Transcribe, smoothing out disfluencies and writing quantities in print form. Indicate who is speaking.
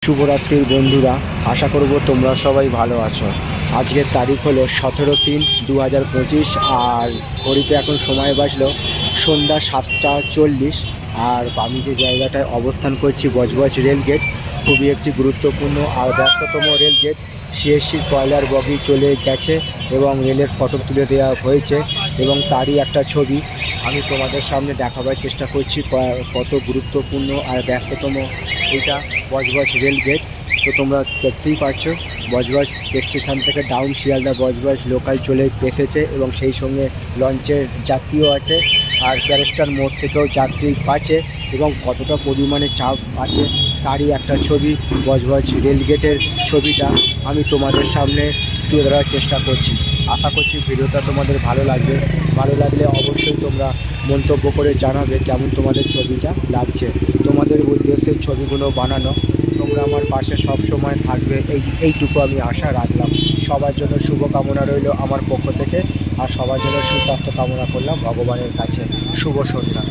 Speaker 1: শুভরাত্রির বন্ধুরা, আশা করব তোমরা সবাই ভালো আছো। আজকের তারিখ হলো 17-3-2025 আর ঘড়িতে এখন সময় বাজলো সন্ধ্যা 7:40। আর আমি যে জায়গাটায় অবস্থান করছি বজবজ রেলগেট, খুবই একটি গুরুত্বপূর্ণ আর ব্যস্ততম রেলগেট। সিএসসি কয়লার বগি চলে গেছে এবং রেলের ফটো তুলে দেওয়া হয়েছে এবং তারই একটা ছবি আমি তোমাদের সামনে দেখাবার চেষ্টা করছি কত গুরুত্বপূর্ণ আর ব্যস্ততম এটা বজবজ রেলগেট। তো তোমরা দেখতেই পাচ্ছো বজবজ স্টেশন থেকে ডাউন শিয়ালদা বজবজ লোকাল চলে এসেছে এবং সেই সঙ্গে লঞ্চের যাত্রীও আছে আর ব্যারিস্টার মোড় থেকেও যাত্রী আছে এবং কতটা পরিমাণে চাপ আছে তারই একটা ছবি বজবজ রেলগেটের ছবিটা আমি তোমাদের সামনে তুলে ধরার চেষ্টা করছি। আশা করছি ভিডিওটা তোমাদের ভালো লাগবে। ভালো লাগলে অবশ্যই তোমরা মন্তব্য করে জানাবে কেমন তোমাদের ছবিটা লাগছে। তোমাদের উদ্দেশ্যে ছবিগুলো বানানো, তোমরা আমার পাশে সব সময় থাকবে এইটুকু আমি আশা রাখলাম। সবার জন্য শুভকামনা রইল আমার পক্ষ থেকে আর সবার জন্য সুস্বাস্থ্য কামনা করলাম ভগবানের কাছে। শুভ সন্ধ্যা।